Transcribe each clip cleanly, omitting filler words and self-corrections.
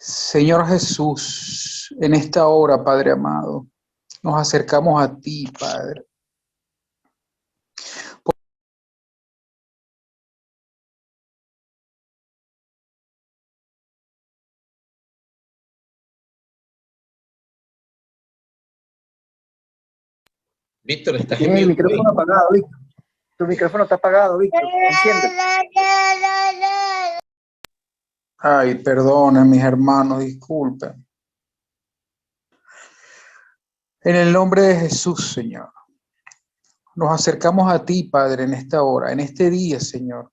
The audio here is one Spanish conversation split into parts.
Señor Jesús, en esta hora, Padre amado, nos acercamos a ti, Padre. Víctor, estás en Tienes el mute. micrófono apagado, Víctor. Tu micrófono está apagado, Víctor. Enciende. Ay, perdonen, mis hermanos, disculpen. En el nombre de Jesús, Señor, nos acercamos a ti, Padre, en esta hora, en este día, Señor,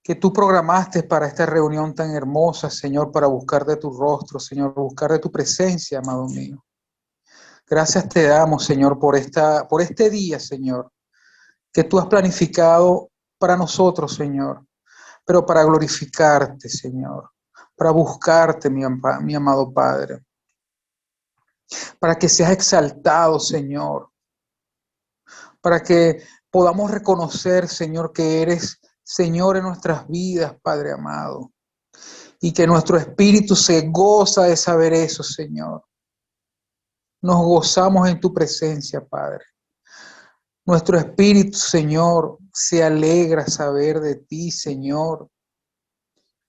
que tú programaste para esta reunión tan hermosa, Señor, para buscar de tu rostro, Señor, buscar de tu presencia, amado mío. Gracias te damos, Señor, por este día, Señor, que tú has planificado para nosotros, Señor, pero para glorificarte, Señor, para buscarte, mi amado Padre, para que seas exaltado, Señor, para que podamos reconocer, Señor, que eres Señor en nuestras vidas, Padre amado, y que nuestro espíritu se goza de saber eso, Señor. Nos gozamos en tu presencia, Padre. Nuestro espíritu, Señor, se alegra saber de ti, Señor.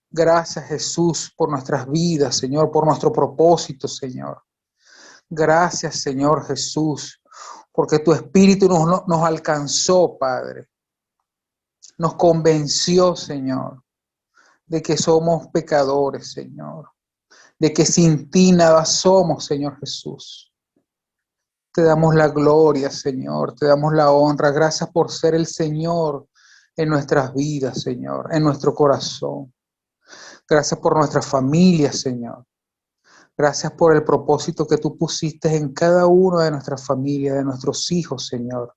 Gracias, Jesús, por nuestras vidas, Señor, por nuestro propósito, Señor. Gracias, Señor Jesús, porque tu espíritu nos alcanzó, Padre. Nos convenció, Señor, de que somos pecadores, Señor. De que sin ti nada somos, Señor Jesús. Te damos la gloria, Señor. Te damos la honra. Gracias por ser el Señor en nuestras vidas, Señor, en nuestro corazón. Gracias por nuestra familia, Señor. Gracias por el propósito que tú pusiste en cada uno de nuestras familias, de nuestros hijos, Señor.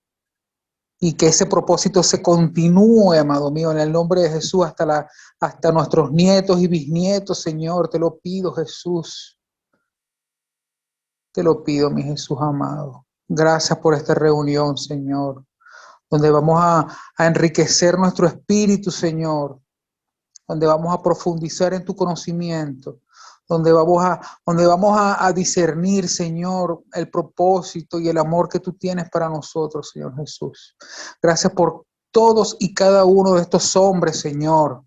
Y que ese propósito se continúe, amado mío, en el nombre de Jesús, hasta nuestros nietos y bisnietos, Señor. Te lo pido, Jesús. Te lo pido, mi Jesús amado. Gracias por esta reunión, Señor, donde vamos a enriquecer nuestro espíritu, Señor, donde vamos a profundizar en tu conocimiento, donde vamos a discernir, Señor, el propósito y el amor que tú tienes para nosotros, Señor Jesús. Gracias por todos y cada uno de estos hombres, Señor,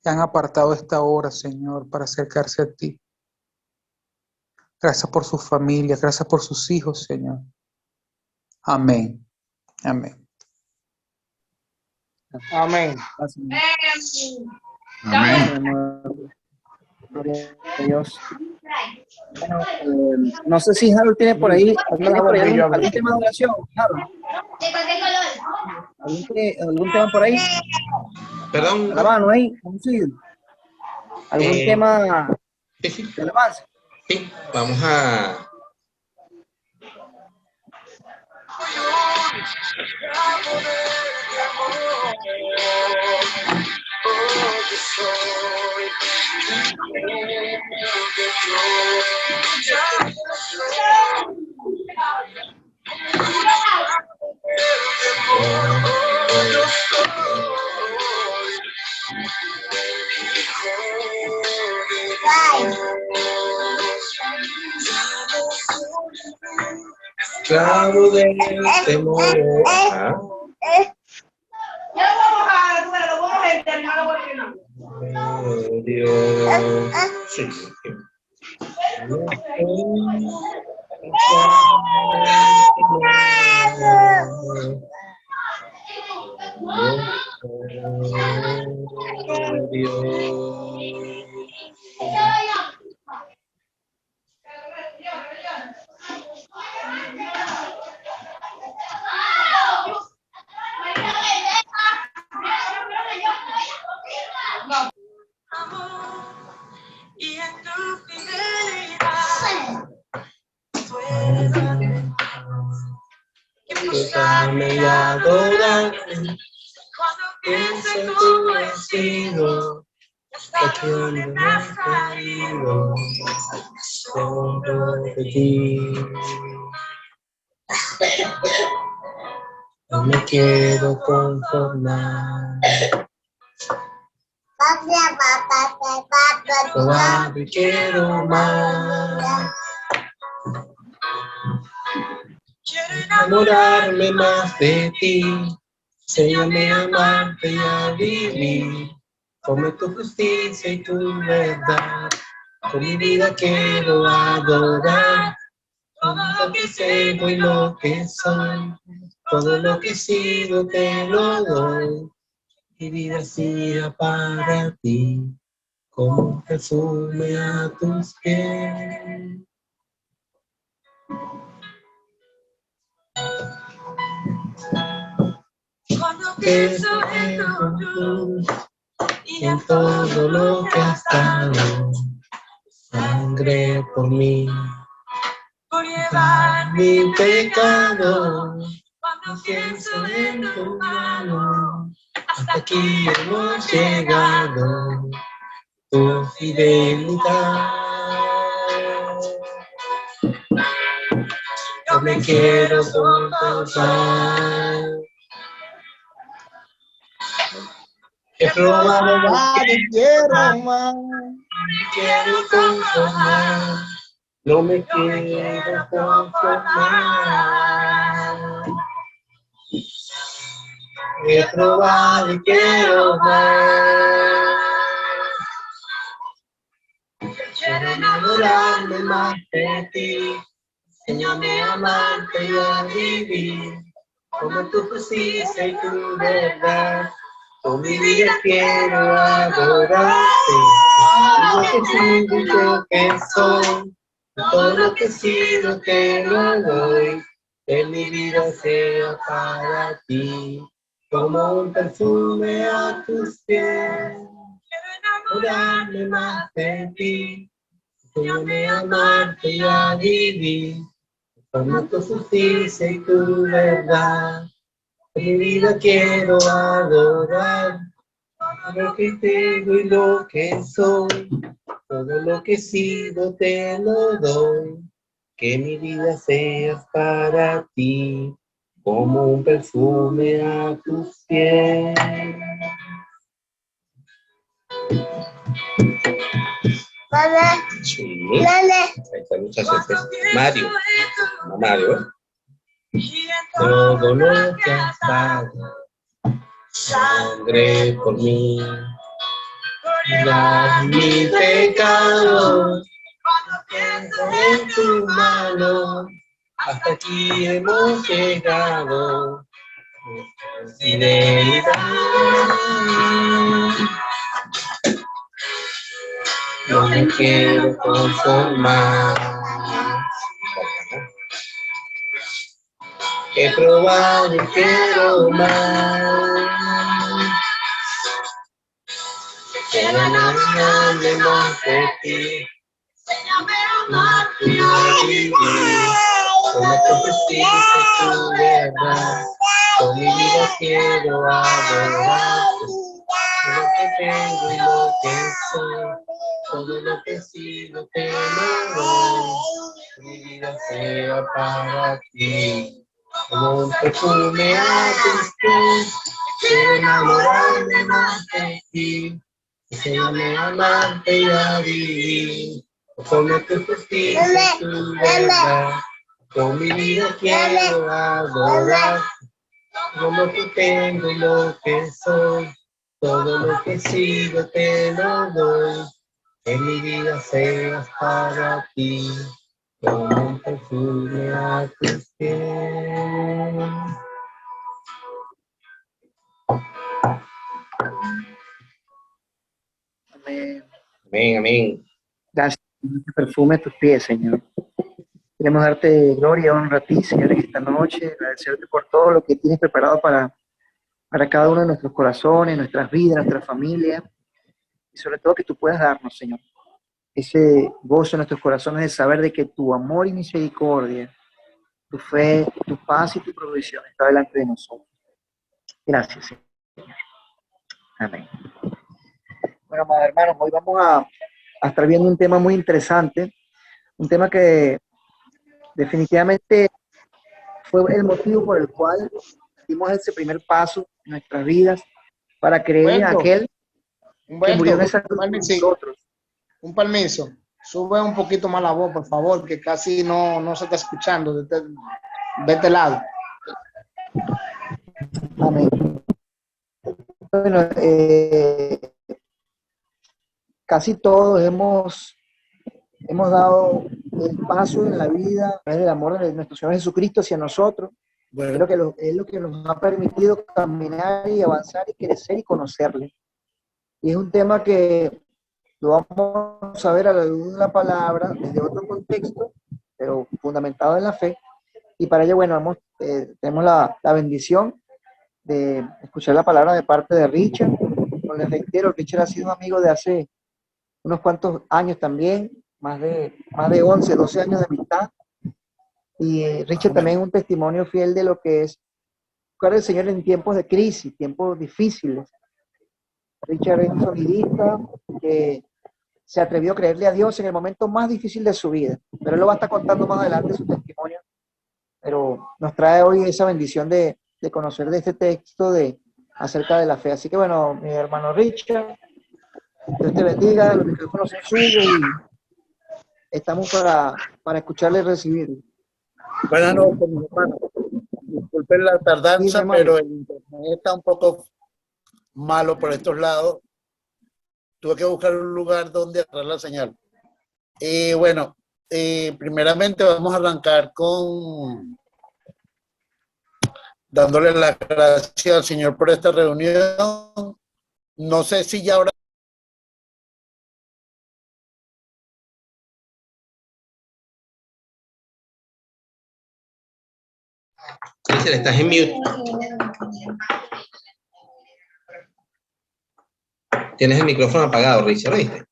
que han apartado esta hora, Señor, para acercarse a ti. Gracias por sus familias, gracias por sus hijos, Señor. Amén. Amén. Amén. Amén. Gloria a Dios. Bueno, no sé si Harold tiene por ahí algún tema de oración. Harold. ¿Algún tema por ahí? Perdón. A la mano ahí. ¿Algún tema Sí. de alabanza? Sí, vamos a... Esclavo del temor. Dios. Sí. Y en tu fidelidad puedo impulsarme y adorarte cuando piense en tu destino, hasta donde me has traído, solo de ti. No me quiero conformar Probado y quiero más. Quiero enamorarme más de ti. Enséñame a amarte y a vivir. Come tu justicia y tu verdad. Con mi vida quiero adorar. Todo lo que sé y lo que soy. Todo lo que he sido te lo doy. Mi vida sea para ti. Como un perfume a tus pies. Cuando pienso en tu cruz y en todo lo que has dado, sangre por mí, por llevar mi pecado. Cuando pienso en tu mano, hasta aquí hemos llegado, tu fidelidad. Yo me quiero conformar. He probado y quiero más. Quiero conformar. No me quiero conformar. He probado y quiero más. Quiero enamorarme más de ti. Enséñame a amarte y a vivir. Como tu justicia y tu verdad. Con mi vida quiero adorarte. Todo lo que siento y lo que soy. Todo lo que he sido te lo doy. Que mi vida sea para ti. Como un perfume a tus pies. Quiero enamorarme más de ti. Enséñame a amarte y a vivir. Como tu justicia y tu verdad. Mi vida quiero adorar. Todo lo que tengo y lo que soy. Todo lo que he sido te lo doy. Que mi vida sea para ti. Como un perfume a tus pies. Sí. Ahí está, muchachos. Mario. No, Mario, ¿eh? Todo lo que has dado, sangre por mí, por mi pecado, cuando pienso en tu mano, hasta aquí hemos llegado, fidelidad. No me quiero conformar. He probado y quiero más. Quiero enamorarme más de ti. Enséñame a amarte y a vivir. Como tu justicia y tu verdad. Con mi vida quiero adorarte. Todo lo que tengo y lo que soy. Todo lo que he sido te lo doy. Mi vida sea para ti. Como un perfume a tus pies, quiero enamorarme más de ti. Enséñame a amarte y a vivir. Como tu justicia y tu verdad. Con mi vida quiero adorar. Como tú tengo y lo que soy. Todo lo que he sido te lo doy. Que mi vida sea para ti. Como un perfume a tus pies. Amén. Amén, amén. Gracias por este perfume a tus pies, Señor. Queremos darte gloria, honra a ti, Señor, en esta noche, agradecerte por todo lo que tienes preparado para cada uno de nuestros corazones, nuestras vidas, nuestra familia, y sobre todo que tú puedas darnos, Señor, ese gozo en nuestros corazones de saber de que tu amor y misericordia, tu fe, tu paz y tu provisión está delante de nosotros. Gracias, Señor. Amén. Bueno, amados hermanos, hoy vamos a estar viendo un tema muy interesante, un tema que definitivamente fue el motivo por el cual dimos ese primer paso en nuestras vidas para creer en aquel que murió en Humberto, esa un cruz por permiso, nosotros. un permiso. Sube un poquito más la voz, por favor, que casi no se está escuchando de este lado. Amén. Bueno, casi todos hemos dado el paso en la vida a través del amor de nuestro Señor Jesucristo hacia nosotros. Bueno, Es lo que nos ha permitido caminar y avanzar y crecer y conocerle. Y es un tema que lo vamos a ver a la luz de la palabra, desde otro contexto, pero fundamentado en la fe. Y para ello, bueno, tenemos la bendición de escuchar la palabra de parte de Richard. Como les reitero, Richard ha sido un amigo de hace unos cuantos años también, más de 11, 12 años de amistad. Y Richard también es un testimonio fiel de lo que es buscar al Señor en tiempos de crisis, tiempos difíciles. Richard es un sonidista que se atrevió a creerle a Dios en el momento más difícil de su vida, pero él lo va a estar contando más adelante su testimonio, pero nos trae hoy esa bendición de conocer de este texto acerca de la fe. Así que bueno, mi hermano Richard, Dios te bendiga, los micrófonos son suyos y estamos para escucharle y recibirle. buenas noches, mis hermanos. Disculpen la tardanza, Sí, pero el internet está un poco malo por estos lados. Tuve que buscar un lugar donde agarrar la señal. Bueno, primeramente vamos a arrancar con dándole las gracias al Señor por esta reunión. No sé si ya ahora... Richard, estás en mute. Tienes el micrófono apagado, Richard, ¿oíste?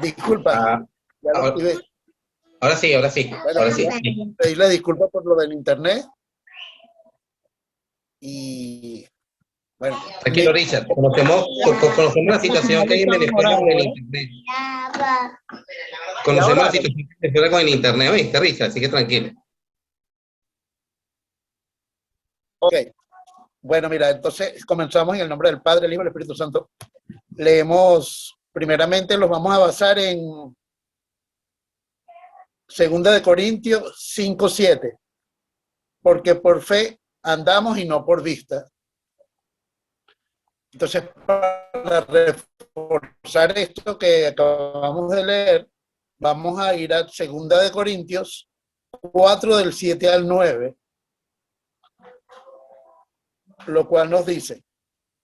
Disculpa, Ah, ya lo activé. ahora sí, ahora sí. Bueno, Ahora sí. pedirle disculpas por lo del internet. Y bueno, Tranquilo, Richard. Conocemos la situación que hay en Venezuela con el internet. Conocemos la situación que hay en Venezuela con el internet, ¿oíste, Richard? Así que tranquilo. ok. Bueno, mira, entonces comenzamos en el nombre del Padre, el Hijo y el Espíritu Santo. Leemos, primeramente los vamos a basar en 2 de Corintios 5:7. Porque por fe andamos y no por vista. Entonces, para reforzar esto que acabamos de leer, vamos a ir a 2 de Corintios 4 del 7 al 9, lo cual nos dice: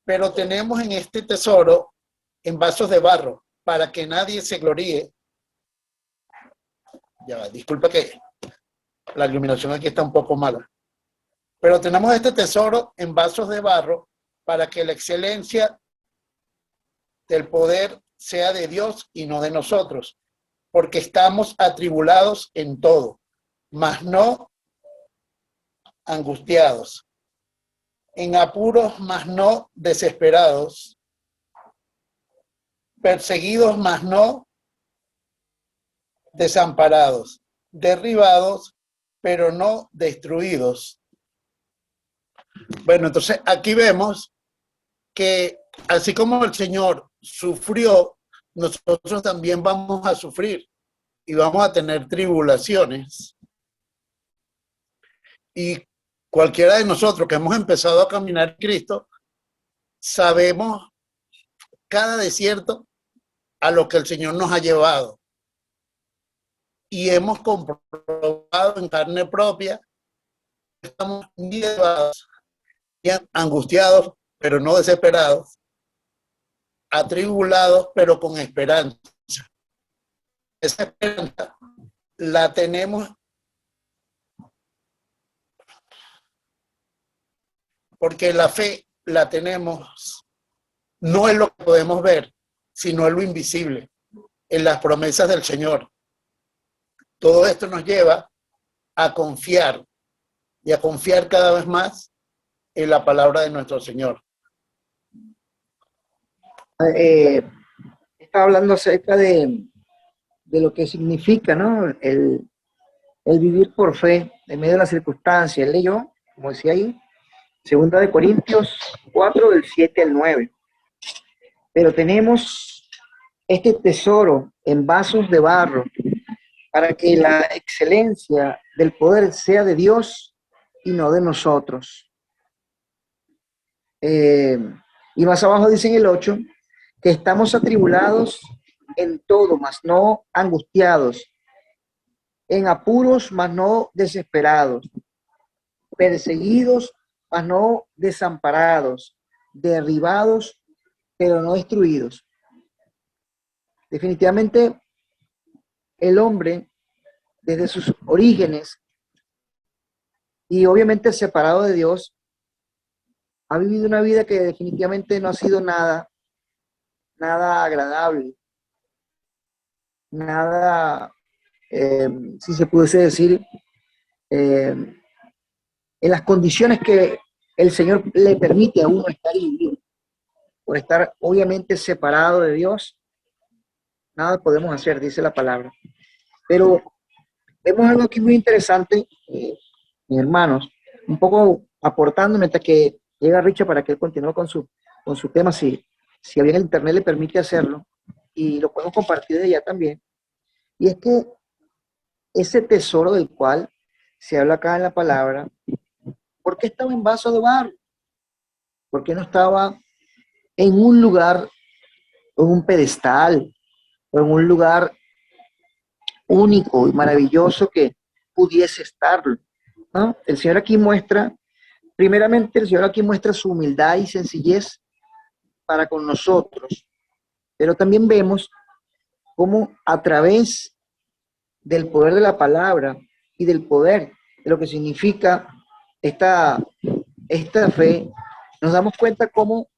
pero tenemos en este tesoro en vasos de barro, para que nadie se gloríe. Ya, disculpa que la iluminación aquí está un poco mala. Pero tenemos este tesoro en vasos de barro, para que la excelencia del poder sea de Dios y no de nosotros, porque estamos atribulados en todo, mas no angustiados, en apuros, mas no desesperados, perseguidos, mas no desamparados, derribados, pero no destruidos. Bueno, entonces aquí vemos que así como el Señor sufrió, nosotros también vamos a sufrir y vamos a tener tribulaciones. Y cualquiera de nosotros que hemos empezado a caminar en Cristo, sabemos cada desierto a lo que el Señor nos ha llevado. Y hemos comprobado en carne propia que estamos llevados, angustiados, pero no desesperados, atribulados, pero con esperanza. Esa esperanza la tenemos porque la fe la tenemos no en lo que podemos ver, sino en lo invisible, en las promesas del Señor. Todo esto nos lleva a confiar y a confiar cada vez más en la palabra de nuestro Señor. Estaba hablando acerca de lo que significa, ¿no? El vivir por fe en medio de las circunstancias. Él leyó, como decía ahí, Segunda de Corintios 4, del 7 al 9. Pero tenemos este tesoro en vasos de barro para que la excelencia del poder sea de Dios y no de nosotros. Y más abajo dice en el 8 que estamos atribulados en todo, mas no angustiados, en apuros, mas no desesperados, perseguidos, mas no desamparados, derribados, pero no destruidos. Definitivamente, el hombre, desde sus orígenes, y obviamente separado de Dios, ha vivido una vida que definitivamente no ha sido nada agradable, nada, si se pudiese decir, en las condiciones que el Señor le permite a uno estar y vivir. Por estar obviamente separado de Dios, nada podemos hacer, dice la palabra. Pero vemos algo aquí muy interesante, mis hermanos, un poco aportando mientras que llega Richard para que él continúe con su tema, si bien el internet le permite hacerlo, y lo podemos compartir de allá también. Y es que ese tesoro del cual se habla acá en la palabra, ¿por qué estaba en vaso de barro? ¿Por qué no estaba en un lugar, en un pedestal, o en un lugar único y maravilloso que pudiese estarlo? ¿No? El Señor aquí muestra, primeramente el Señor aquí muestra su humildad y sencillez para con nosotros, pero también vemos cómo a través del poder de la palabra y del poder de lo que significa esta fe, nos damos cuenta cómo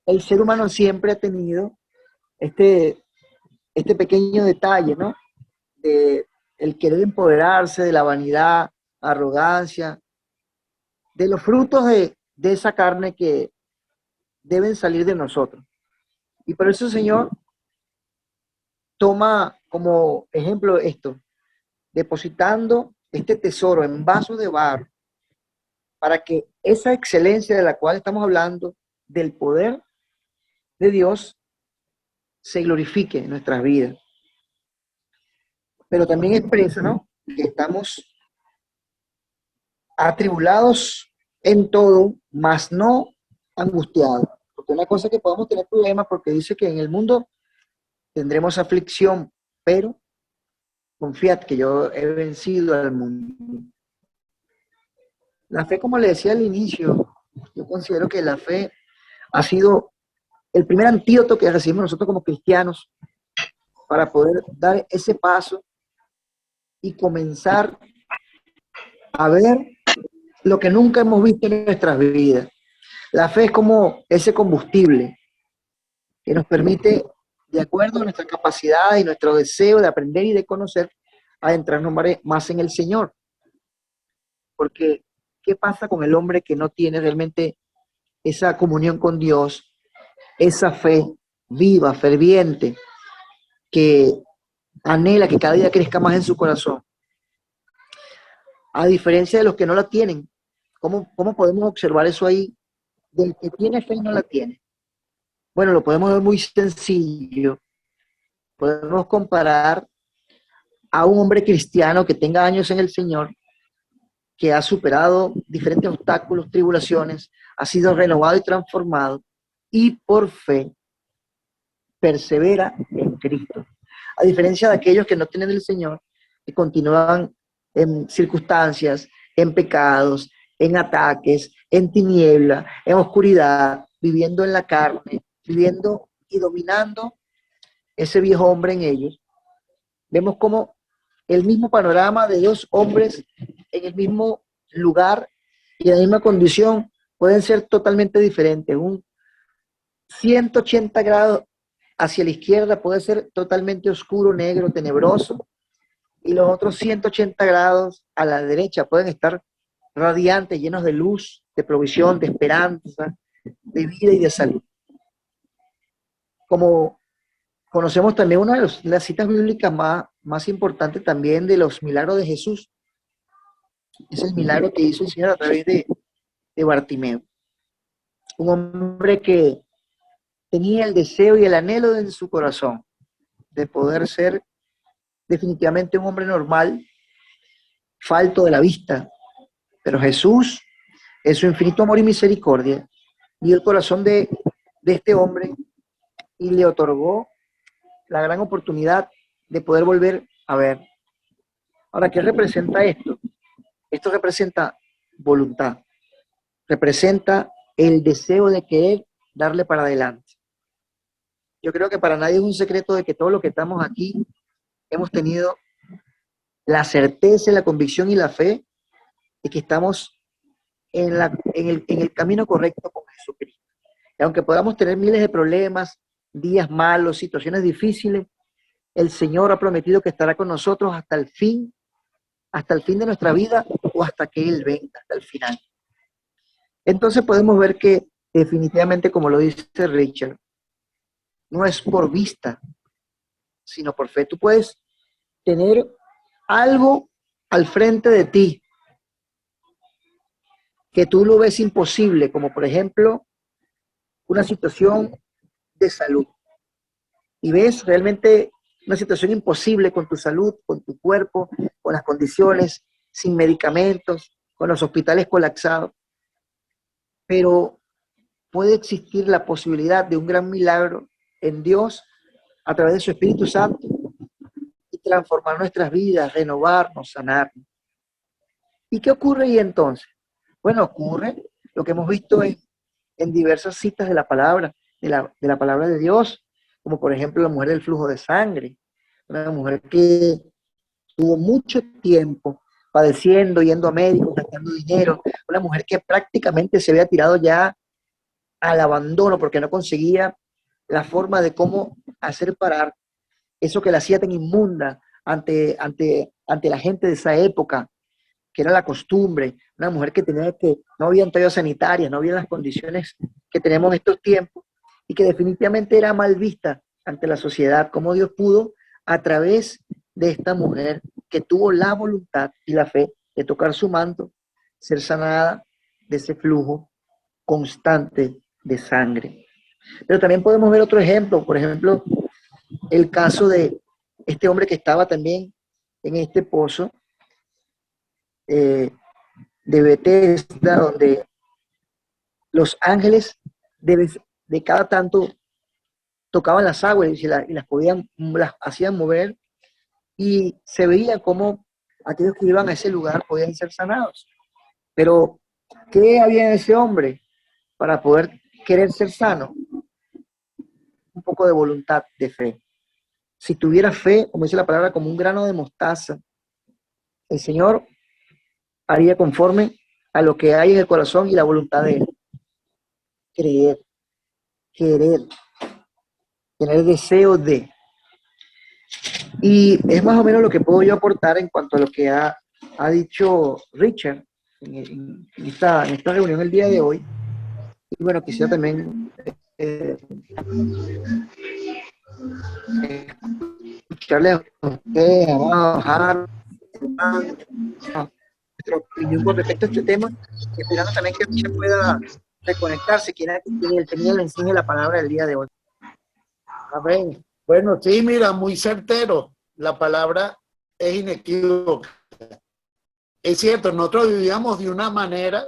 el ser humano siempre ha tenido este pequeño detalle, ¿no? De el querer empoderarse, de la vanidad, arrogancia, de los frutos de esa carne que deben salir de nosotros. Y por eso el Señor toma como ejemplo esto, depositando este tesoro en vasos de barro, para que esa excelencia de la cual estamos hablando, del poder de Dios, se glorifique en nuestras vidas. Pero también expresa, ¿no?, que estamos atribulados en todo, mas no angustiados. Porque una cosa que podemos tener problemas, porque dice que en el mundo tendremos aflicción, pero confiad que yo he vencido al mundo. La fe, como le decía al inicio, yo considero que la fe ha sido el primer antídoto que recibimos nosotros como cristianos para poder dar ese paso y comenzar a ver lo que nunca hemos visto en nuestras vidas. La fe es como ese combustible que nos permite, de acuerdo a nuestra capacidad y nuestro deseo de aprender y de conocer, adentrarnos más en el Señor. Porque, ¿qué pasa con el hombre que no tiene realmente esa comunión con Dios, esa fe viva, ferviente, que anhela que cada día crezca más en su corazón? A diferencia de los que no la tienen, ¿cómo podemos observar eso ahí? Del que tiene fe y no la tiene. Bueno, lo podemos ver muy sencillo. Podemos comparar a un hombre cristiano que tenga años en el Señor, que ha superado diferentes obstáculos, tribulaciones, ha sido renovado y transformado, y por fe persevera en Cristo. A diferencia de aquellos que no tienen el Señor, que continúan en circunstancias, en pecados, en ataques, en tiniebla, en oscuridad, viviendo en la carne, viviendo y dominando ese viejo hombre en ellos. Vemos como el mismo panorama de dos hombres en el mismo lugar y en la misma condición pueden ser totalmente diferentes. Un 180 grados hacia la izquierda puede ser totalmente oscuro, negro, tenebroso, y los otros 180 grados a la derecha pueden estar radiantes, llenos de luz, de provisión, de esperanza, de vida y de salud. Como conocemos también una de las citas bíblicas más importantes también de los milagros de Jesús, es el milagro que hizo el Señor a través de de Bartimeo. Un hombre que tenía el deseo y el anhelo en su corazón de poder ser definitivamente un hombre normal, falto de la vista. Pero Jesús, en su infinito amor y misericordia, vio el corazón de este hombre y le otorgó la gran oportunidad de poder volver a ver. Ahora, ¿qué representa esto? Esto representa voluntad, representa el deseo de querer darle para adelante. Yo creo que para nadie es un secreto de que todos los que estamos aquí hemos tenido la certeza, la convicción y la fe de que estamos en el camino correcto con Jesucristo. Y aunque podamos tener miles de problemas, días malos, situaciones difíciles, el Señor ha prometido que estará con nosotros hasta el fin de nuestra vida o hasta que Él venga, hasta el final. Entonces podemos ver que definitivamente, como lo dice Richard, no es por vista, sino por fe. Tú puedes tener algo al frente de ti que tú lo ves imposible, como por ejemplo una situación de salud. Y ves realmente una situación imposible con tu salud, con tu cuerpo, con las condiciones, sin medicamentos, con los hospitales colapsados. Pero puede existir la posibilidad de un gran milagro en Dios a través de su Espíritu Santo y transformar nuestras vidas, renovarnos, sanarnos. ¿Y qué ocurre ahí entonces? Bueno, ocurre lo que hemos visto en diversas citas de la palabra, de la palabra de Dios, como por ejemplo la mujer del flujo de sangre, una mujer que tuvo mucho tiempo padeciendo, yendo a médicos, gastando dinero, una mujer que prácticamente se había tirado ya al abandono porque no conseguía la forma de cómo hacer parar eso que la hacía tan inmunda ante la gente de esa época, que era la costumbre, una mujer que no había toallas sanitarias, no había las condiciones que tenemos en estos tiempos, y que definitivamente era mal vista ante la sociedad. Cómo Dios pudo, a través de esta mujer que tuvo la voluntad y la fe de tocar su manto, ser sanada de ese flujo constante de sangre. Pero también podemos ver otro ejemplo, por ejemplo, el caso de este hombre que estaba también en este pozo de Bethesda, donde los ángeles de cada tanto tocaban las aguas y las hacían mover, y se veía como aquellos que iban a ese lugar podían ser sanados. Pero, ¿qué había en ese hombre para poder querer ser sano? Un poco de voluntad, de fe. Si tuviera fe, como dice la palabra, como un grano de mostaza, el Señor haría conforme a lo que hay en el corazón y la voluntad de Él. Creer, querer, tener deseo de. Y es más o menos lo que puedo yo aportar en cuanto a lo que ha dicho Richard en esta reunión el día de hoy. Y bueno, quisiera también escucharle a ustedes, amados, nuestra opinión con respecto a este tema, esperando también que Richard pueda reconectarse, quien tenía la enseñanza de la palabra del día de hoy. Amén. Bueno, sí, mira, muy certero. La palabra es inequívoca. Es cierto, nosotros vivíamos de una manera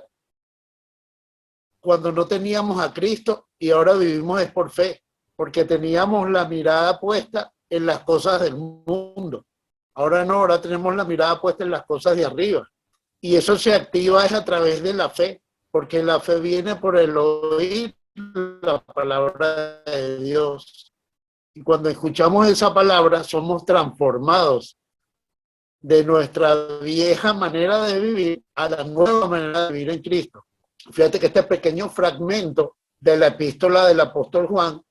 cuando no teníamos a Cristo, y ahora vivimos es por fe, porque teníamos la mirada puesta en las cosas del mundo. Ahora no, ahora tenemos la mirada puesta en las cosas de arriba. Y eso se activa es a través de la fe, porque la fe viene por el oír la palabra de Dios. Y cuando escuchamos esa palabra, somos transformados de nuestra vieja manera de vivir a la nueva manera de vivir en Cristo. Fíjate que este pequeño fragmento de la epístola del apóstol Juan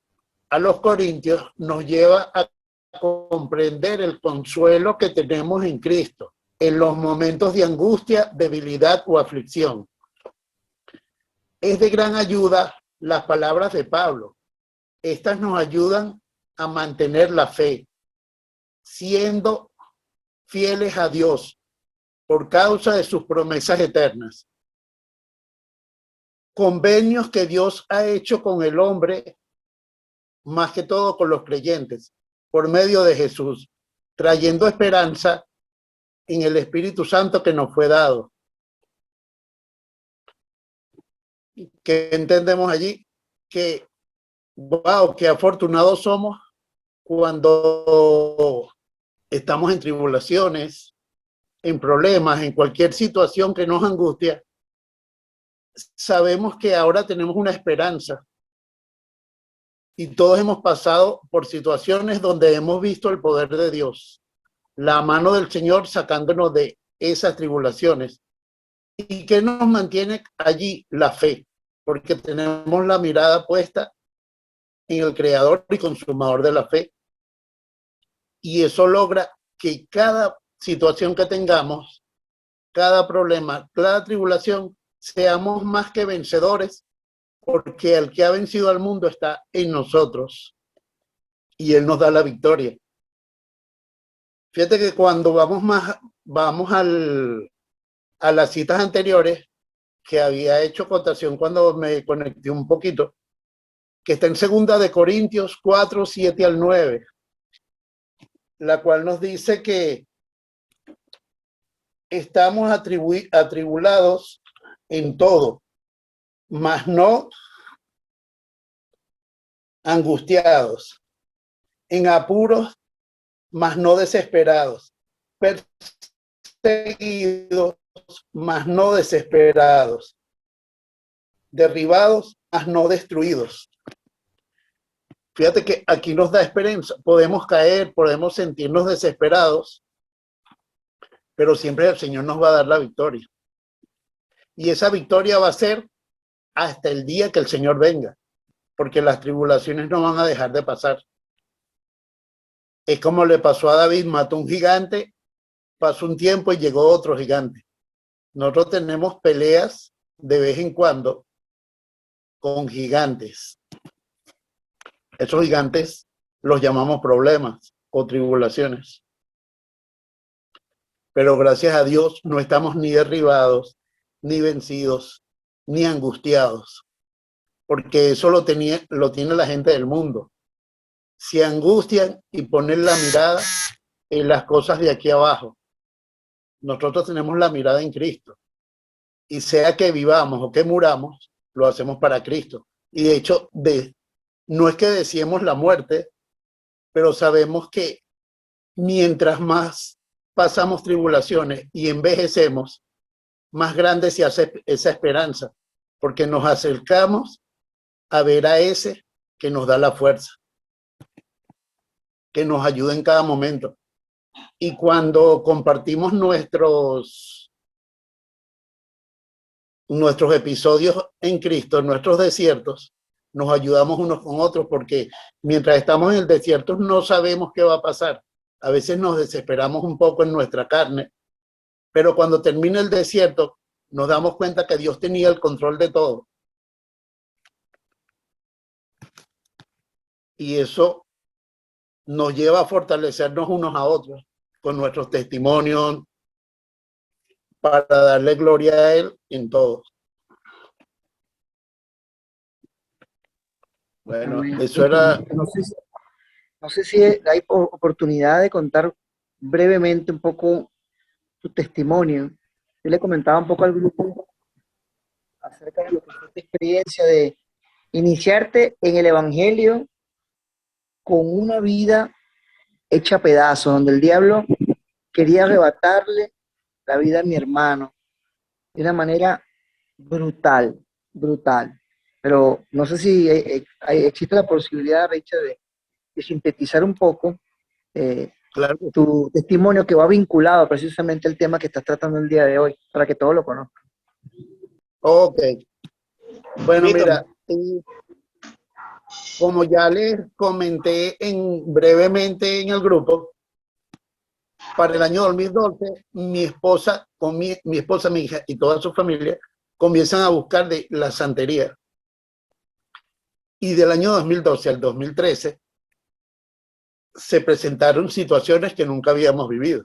a los Corintios nos lleva a comprender el consuelo que tenemos en Cristo en los momentos de angustia, debilidad o aflicción. Es de gran ayuda las palabras de Pablo. Estas nos ayudan a mantener la fe, siendo fieles a Dios por causa de sus promesas eternas. convenios que Dios ha hecho con el hombre, más que todo con los creyentes, por medio de Jesús, trayendo esperanza en el Espíritu Santo que nos fue dado. ¿Qué entendemos allí? Que, wow, qué afortunados somos cuando estamos en tribulaciones, en problemas, en cualquier situación que nos angustia. Sabemos que ahora tenemos una esperanza. Y todos hemos pasado por situaciones donde hemos visto el poder de Dios, la mano del Señor sacándonos de esas tribulaciones. ¿Y qué nos mantiene allí? La fe, porque tenemos la mirada puesta en el Creador y Consumador de la fe. Y eso logra que cada situación que tengamos, cada problema, cada tribulación, seamos más que vencedores, porque el que ha vencido al mundo está en nosotros y Él nos da la victoria. Fíjate que cuando vamos a las citas anteriores, que había hecho cotación cuando me conecté un poquito, que está en 2 Corintios 4, 7 al 9, la cual nos dice que estamos atribulados en todo, mas no angustiados, en apuros, mas no desesperados, perseguidos, mas no desesperados, derribados, mas no destruidos. Fíjate que aquí nos da esperanza. Podemos caer, podemos sentirnos desesperados, pero siempre el Señor nos va a dar la victoria. Y esa victoria va a ser hasta el día que el Señor venga, porque las tribulaciones no van a dejar de pasar. Es como le pasó a David, mató un gigante, pasó un tiempo y llegó otro gigante. Nosotros tenemos peleas de vez en cuando con gigantes. Esos gigantes los llamamos problemas o tribulaciones. Pero gracias a Dios no estamos ni derribados, ni vencidos, ni angustiados, porque eso lo tiene la gente del mundo. Se angustian y ponen la mirada en las cosas de aquí abajo. Nosotros tenemos la mirada en Cristo. Y sea que vivamos o que muramos, lo hacemos para Cristo. Y de hecho, no es que deseemos la muerte, pero sabemos que mientras más pasamos tribulaciones y envejecemos, más grande se hace esa esperanza, porque nos acercamos a ver a ese que nos da la fuerza, que nos ayuda en cada momento. Y cuando compartimos nuestros episodios en Cristo, nuestros desiertos, nos ayudamos unos con otros, porque mientras estamos en el desierto no sabemos qué va a pasar. A veces nos desesperamos un poco en nuestra carne, pero cuando termina el desierto nos damos cuenta que Dios tenía el control de todo. Y eso nos lleva a fortalecernos unos a otros con nuestros testimonios para darle gloria a Él en todo. Bueno, Amén. eso era... No sé si hay oportunidad de contar brevemente un poco tu testimonio. Yo le comentaba un poco al grupo acerca de lo que fue tu experiencia de iniciarte en el Evangelio con una vida hecha a pedazos, donde el diablo quería arrebatarle la vida a mi hermano de una manera brutal. Pero no sé si existe la posibilidad, Richard, de sintetizar un poco Claro. tu testimonio, que va vinculado precisamente al tema que estás tratando el día de hoy, para que todos lo conozcan. Ok. Bueno, mira, como ya les comenté brevemente en el grupo, para el año 2012, mi esposa, mi hija y toda su familia comienzan a buscar de la santería. Y del año 2012 al 2013 se presentaron situaciones que nunca habíamos vivido.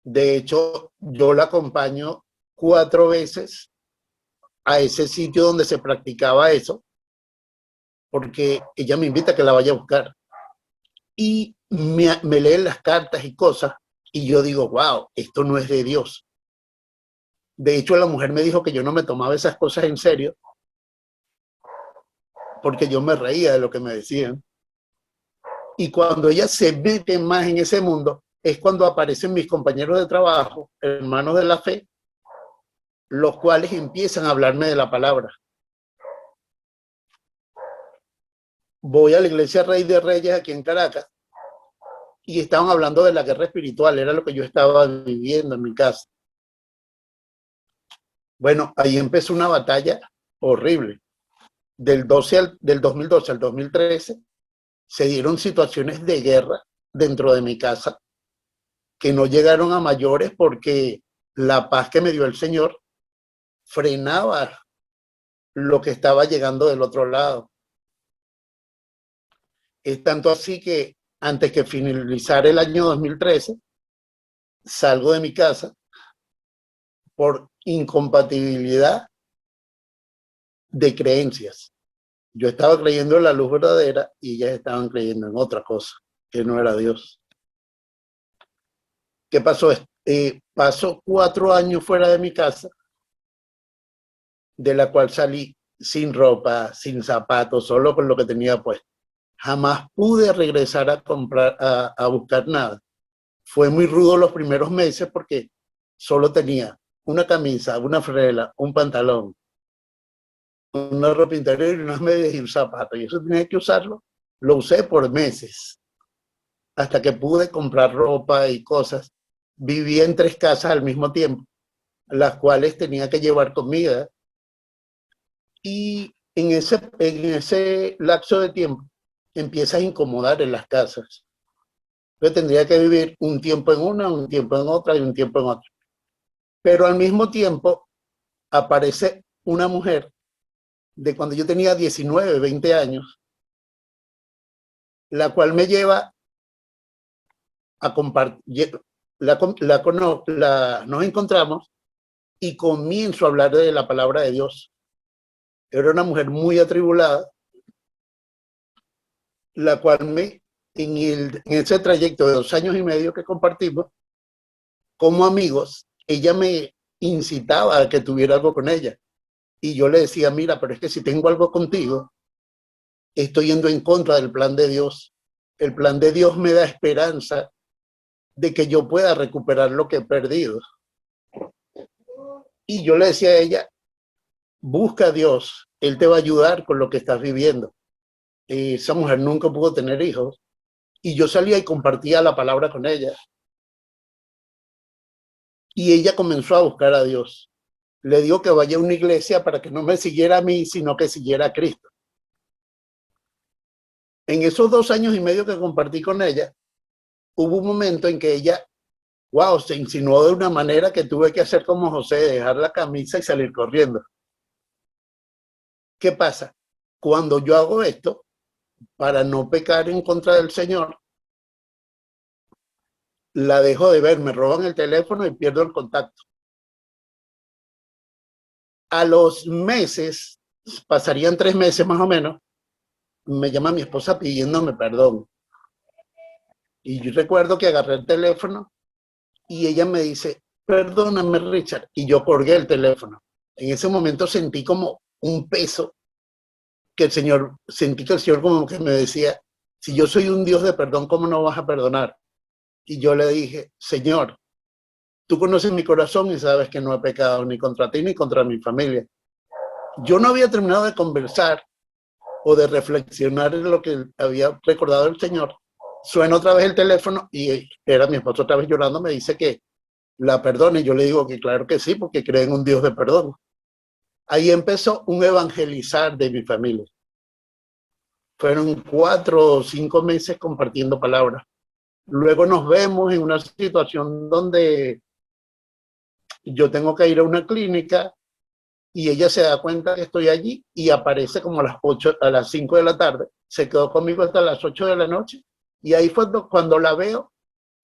De hecho, yo la acompaño 4 veces a ese sitio donde se practicaba eso, porque ella me invita a que la vaya a buscar. Y me leen las cartas y cosas, y yo digo, wow, esto no es de Dios. De hecho, la mujer me dijo que yo no me tomaba esas cosas en serio, porque yo me reía de lo que me decían. Y cuando ella se mete más en ese mundo, es cuando aparecen mis compañeros de trabajo, hermanos de la fe, los cuales empiezan a hablarme de la palabra. Voy a la iglesia Rey de Reyes aquí en Caracas y estaban hablando de la guerra espiritual, era lo que yo estaba viviendo en mi casa. Bueno, ahí empezó una batalla horrible. Del 2012 al 2013 se dieron situaciones de guerra dentro de mi casa que no llegaron a mayores porque la paz que me dio el Señor frenaba lo que estaba llegando del otro lado. Es tanto así que antes que finalizara el año 2013, salgo de mi casa por incompatibilidad de creencias. Yo estaba creyendo en la luz verdadera y ellas estaban creyendo en otra cosa, que no era Dios. ¿Qué pasó? Pasó 4 años fuera de mi casa, de la cual salí sin ropa, sin zapatos, solo con lo que tenía puesto. Jamás pude regresar a comprar, a buscar nada. Fue muy rudo los primeros meses porque solo tenía una camisa, una franela, un pantalón, una ropa interior y unas medias y un zapato. Y eso tenía que usarlo. Lo usé por meses, hasta que pude comprar ropa y cosas. Vivía en 3 casas al mismo tiempo, las cuales tenía que llevar comida. Y en ese lapso de tiempo empiezas a incomodar en las casas. Yo tendría que vivir un tiempo en una, un tiempo en otra y un tiempo en otra. Pero al mismo tiempo aparece una mujer de cuando yo tenía 19, 20 años, la cual me lleva a compartir, nos encontramos y comienzo a hablar de la palabra de Dios. Era una mujer muy atribulada, la cual en ese trayecto de 2 años y medio que compartimos, como amigos, ella me incitaba a que tuviera algo con ella. Y yo le decía, mira, pero es que si tengo algo contigo, estoy yendo en contra del plan de Dios. El plan de Dios me da esperanza de que yo pueda recuperar lo que he perdido. Y yo le decía a ella, busca a Dios, Él te va a ayudar con lo que estás viviendo. Esa mujer nunca pudo tener hijos. Y yo salía y compartía la palabra con ella. Y ella comenzó a buscar a Dios. Le digo que vaya a una iglesia para que no me siguiera a mí, sino que siguiera a Cristo. En esos 2 años y medio que compartí con ella, hubo un momento en que ella, wow, se insinuó de una manera que tuve que hacer como José, dejar la camisa y salir corriendo. ¿Qué pasa? Cuando yo hago esto, para no pecar en contra del Señor, la dejo de ver, me roban el teléfono y pierdo el contacto. A los meses, pasarían 3 meses más o menos, me llama mi esposa pidiéndome perdón. Y yo recuerdo que agarré el teléfono y ella me dice, perdóname, Richard. Y yo colgué el teléfono. En ese momento sentí como un peso sentí que el Señor como que me decía, si yo soy un Dios de perdón, ¿cómo no vas a perdonar? Y yo le dije, Señor, tú conoces mi corazón y sabes que no he pecado ni contra ti ni contra mi familia. Yo no había terminado de conversar o de reflexionar en lo que había recordado el Señor. Suena otra vez el teléfono y era mi esposo otra vez llorando, me dice que la perdone. Yo le digo que claro que sí, porque cree en un Dios de perdón. Ahí empezó un evangelizar de mi familia. Fueron 4 o 5 meses compartiendo palabras. Luego nos vemos en una situación donde yo tengo que ir a una clínica y ella se da cuenta que estoy allí y aparece como a las 5 de la tarde. Se quedó conmigo hasta las 8 de la noche y ahí fue cuando la veo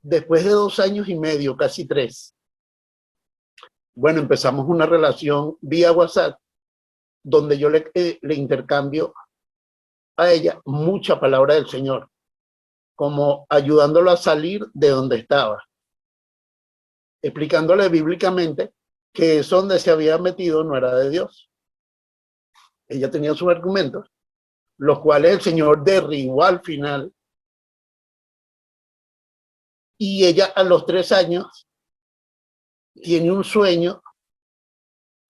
después de 2 años y medio, casi 3. Bueno, empezamos una relación vía WhatsApp donde yo le intercambio a ella mucha palabra del Señor, como ayudándolo a salir de donde estaba, explicándole bíblicamente que eso donde se había metido no era de Dios. Ella tenía sus argumentos, los cuales el Señor derribó al final, y ella a los 3 años tiene un sueño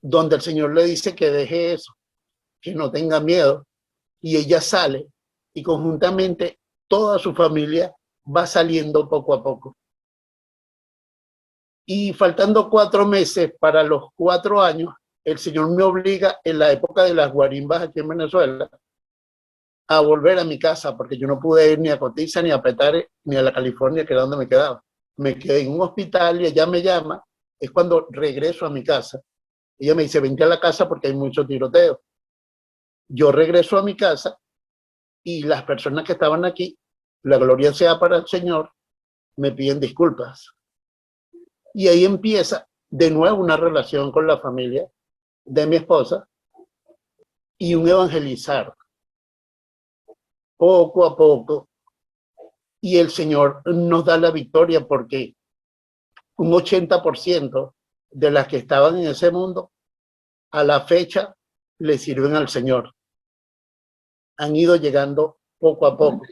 donde el Señor le dice que deje eso, que no tenga miedo, y ella sale, y conjuntamente toda su familia va saliendo poco a poco. Y faltando 4 meses para los 4 años, el Señor me obliga en la época de las guarimbas aquí en Venezuela a volver a mi casa, porque yo no pude ir ni a Cotiza, ni a Petare, ni a la California, que era donde me quedaba. Me quedé en un hospital y ella me llama, es cuando regreso a mi casa. Ella me dice, vente a la casa porque hay mucho tiroteo. Yo regreso a mi casa y las personas que estaban aquí, la gloria sea para el Señor, me piden disculpas. Y ahí empieza de nuevo una relación con la familia de mi esposa y un evangelizar poco a poco. Y el Señor nos da la victoria porque un 80% de las que estaban en ese mundo a la fecha le sirven al Señor. Han ido llegando poco a poco.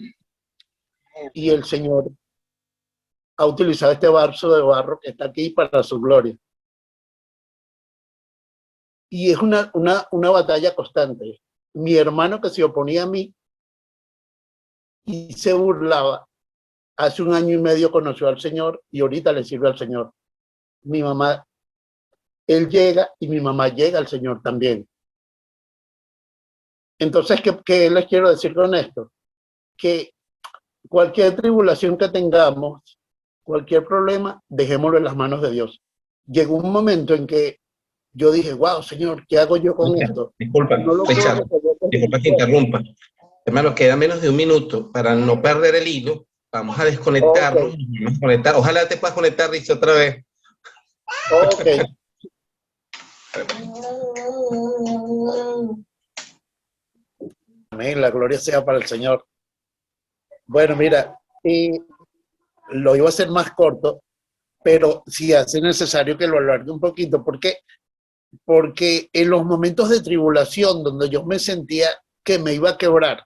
Y el Señor ha utilizado este vaso de barro que está aquí para su gloria. Y es una batalla constante. Mi hermano que se oponía a mí y se burlaba, hace 1 año y medio conoció al Señor y ahorita le sirve al Señor. Mi mamá, él llega y mi mamá llega al Señor también. Entonces, ¿qué les quiero decir con esto? Que cualquier tribulación que tengamos, cualquier problema, dejémoslo en las manos de Dios. Llegó un momento en que yo dije, wow, Señor, ¿qué hago yo con esto? Disculpa, No Richard, disculpa que interrumpa. Hermano, queda menos de 1 minuto. Para no perder el hilo, vamos a desconectarnos. Okay. Vamos a conectar. Ojalá te puedas conectar, Richard, otra vez. Ok. Amén, la gloria sea para el Señor. Bueno, mira, lo iba a hacer más corto, pero si hace necesario que lo alargue un poquito. ¿Por qué? Porque en los momentos de tribulación donde yo me sentía que me iba a quebrar,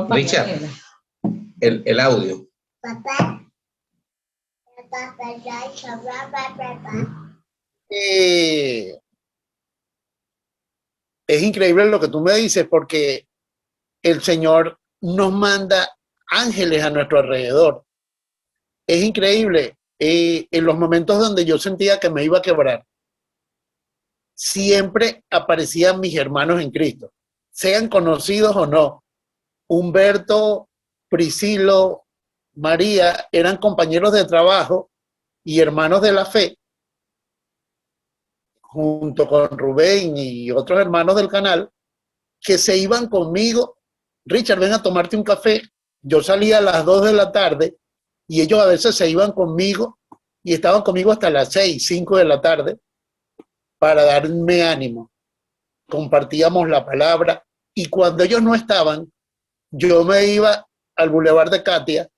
Richard, el audio. Es increíble lo que tú me dices, porque el Señor nos manda ángeles a nuestro alrededor. Es increíble. En los momentos donde yo sentía que me iba a quebrar, siempre aparecían mis hermanos en Cristo, sean conocidos o no. Humberto, Priscilo, María eran compañeros de trabajo y hermanos de la fe, junto con Rubén y otros hermanos del canal, que se iban conmigo. Richard, ven a tomarte un café. Yo salía a las 2 de la tarde y ellos a veces se iban conmigo y estaban conmigo hasta las 6, 5 de la tarde para darme ánimo. Compartíamos la palabra y cuando ellos no estaban, yo me iba al Boulevard de Katia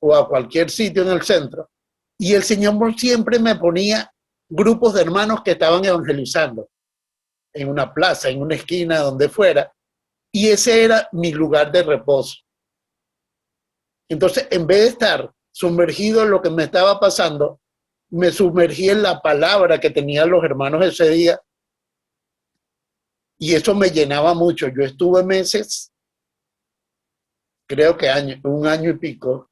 o a cualquier sitio en el centro y el Señor siempre me ponía grupos de hermanos que estaban evangelizando en una plaza, en una esquina, donde fuera, y ese era mi lugar de reposo. Entonces, en vez de estar sumergido en lo que me estaba pasando, me sumergí en la palabra que tenían los hermanos ese día y eso me llenaba mucho. Yo estuve meses, creo que 1 año y pico,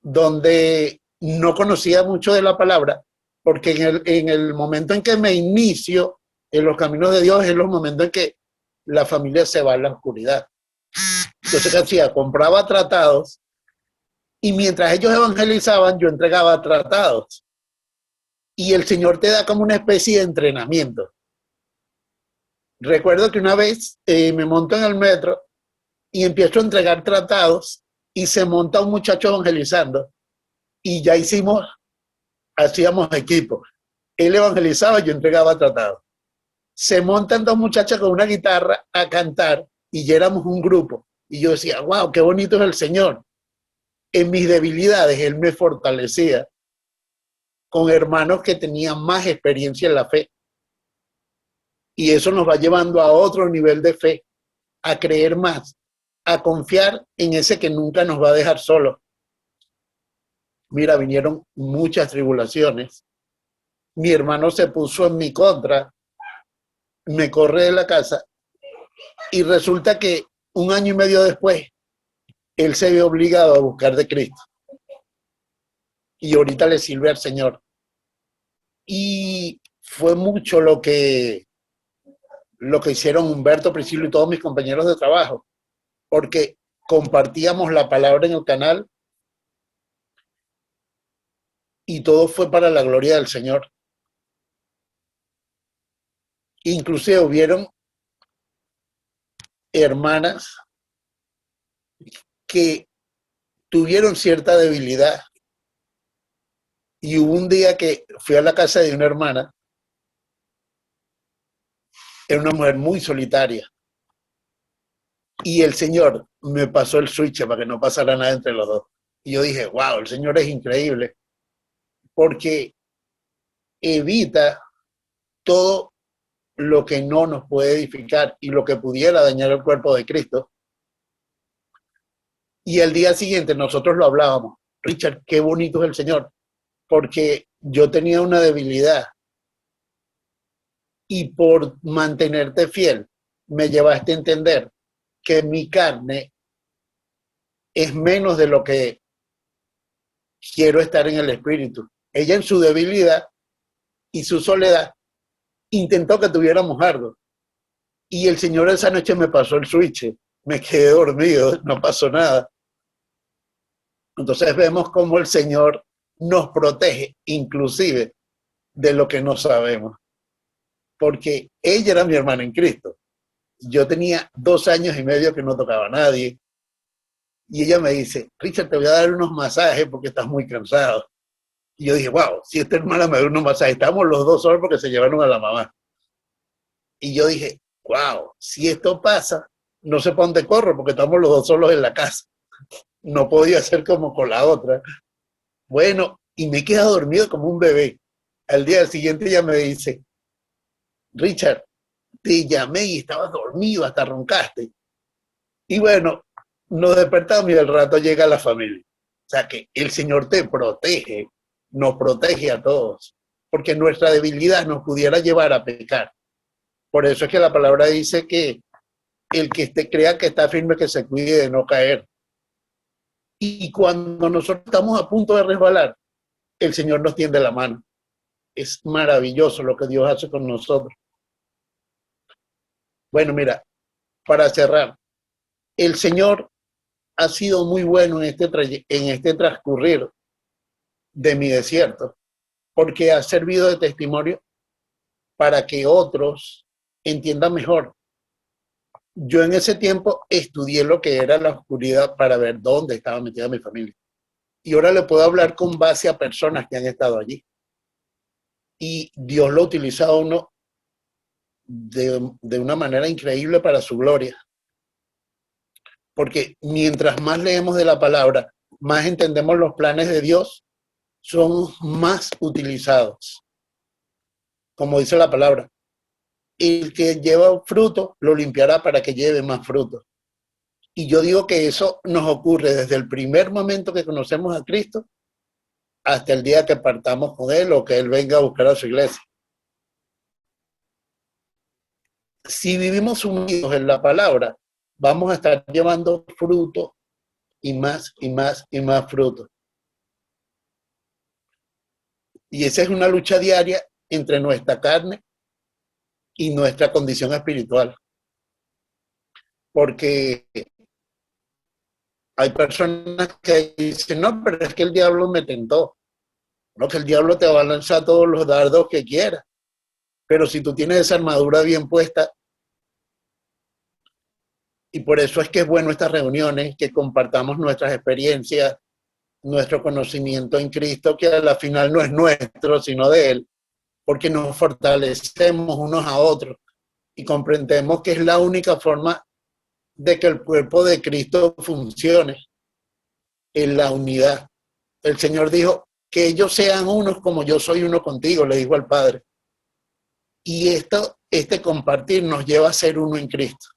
donde no conocía mucho de la palabra, porque en el momento en que me inicio en los caminos de Dios es los momentos en que la familia se va a la oscuridad. Entonces, ¿qué hacía? Compraba tratados y mientras ellos evangelizaban, yo entregaba tratados. Y el Señor te da como una especie de entrenamiento. Recuerdo que una vez me monto en el metro y empiezo a entregar tratados y se monta un muchacho evangelizando y ya hacíamos equipo. Él evangelizaba, yo entregaba tratados. Se montan dos muchachas con una guitarra a cantar y ya éramos un grupo. Y yo decía, wow, qué bonito es el Señor. En mis debilidades, Él me fortalecía con hermanos que tenían más experiencia en la fe. Y eso nos va llevando a otro nivel de fe, a creer más, a confiar en ese que nunca nos va a dejar solos. Mira, vinieron muchas tribulaciones. Mi hermano se puso en mi contra, me corre de la casa y resulta que 1 año y medio después, él se ve obligado a buscar de Cristo. Y ahorita le sirve al Señor. Y fue mucho lo que hicieron Humberto, Priscilo y todos mis compañeros de trabajo, porque compartíamos la palabra en el canal y todo fue para la gloria del Señor. Inclusive hubieron hermanas que tuvieron cierta debilidad. Y hubo un día que fui a la casa de una hermana, era una mujer muy solitaria, y el Señor me pasó el switch para que no pasara nada entre los dos. Y yo dije, wow, el Señor es increíble, porque evita todo lo que no nos puede edificar y lo que pudiera dañar el cuerpo de Cristo. Y el día siguiente nosotros lo hablábamos, Richard, qué bonito es el Señor, porque yo tenía una debilidad y por mantenerte fiel me llevaste a entender que mi carne es menos de lo que quiero estar en el espíritu. Ella en su debilidad y su soledad intentó que tuviéramos algo. Y el Señor esa noche me pasó el switch. Me quedé dormido, no pasó nada. Entonces vemos cómo el Señor nos protege, inclusive, de lo que no sabemos. Porque ella era mi hermana en Cristo. Yo tenía 2 años y medio que no tocaba a nadie. Y ella me dice, Richard, te voy a dar unos masajes porque estás muy cansado. Y yo dije, wow, si esta hermana me da unos masajes, estamos los dos solos porque se llevaron a la mamá. Y yo dije, wow, si esto pasa, no sé para dónde corro porque estamos los dos solos en la casa. No podía ser como con la otra. Bueno, y me he quedado dormido como un bebé. Al día siguiente ella me dice, Richard, te llamé y estabas dormido, hasta roncaste. Y bueno, nos despertamos y al rato llega la familia. O sea que el Señor te protege, nos protege a todos, porque nuestra debilidad nos pudiera llevar a pecar. Por eso es que la palabra dice que el que crea que está firme, que se cuide de no caer. Y cuando nosotros estamos a punto de resbalar, el Señor nos tiende la mano. Es maravilloso lo que Dios hace con nosotros. Bueno, mira, para cerrar, el Señor ha sido muy bueno en este transcurrir de mi desierto, porque ha servido de testimonio para que otros entiendan mejor. Yo en ese tiempo estudié lo que era la oscuridad para ver dónde estaba metida mi familia. Y ahora le puedo hablar con base a personas que han estado allí. Y Dios lo ha utilizado a uno de una manera increíble para su gloria. Porque mientras más leemos de la palabra, más entendemos los planes de Dios, son más utilizados. Como dice la palabra, el que lleva fruto lo limpiará para que lleve más fruto. Y yo digo que eso nos ocurre desde el primer momento que conocemos a Cristo hasta el día que partamos con Él o que Él venga a buscar a su iglesia. Si vivimos unidos en la palabra, vamos a estar llevando fruto y más y más y más fruto. Y esa es una lucha diaria entre nuestra carne y nuestra condición espiritual. Porque hay personas que dicen, no, pero es que el diablo me tentó. No, que el diablo te va a lanzar todos los dardos que quiera. Pero si tú tienes esa armadura bien puesta Y por eso es que es bueno estas reuniones, que compartamos nuestras experiencias, nuestro conocimiento en Cristo, que a la final no es nuestro, sino de Él, porque nos fortalecemos unos a otros y comprendemos que es la única forma de que el cuerpo de Cristo funcione en la unidad. El Señor dijo que ellos sean unos como yo soy uno contigo, le dijo al Padre. Y este compartir nos lleva a ser uno en Cristo.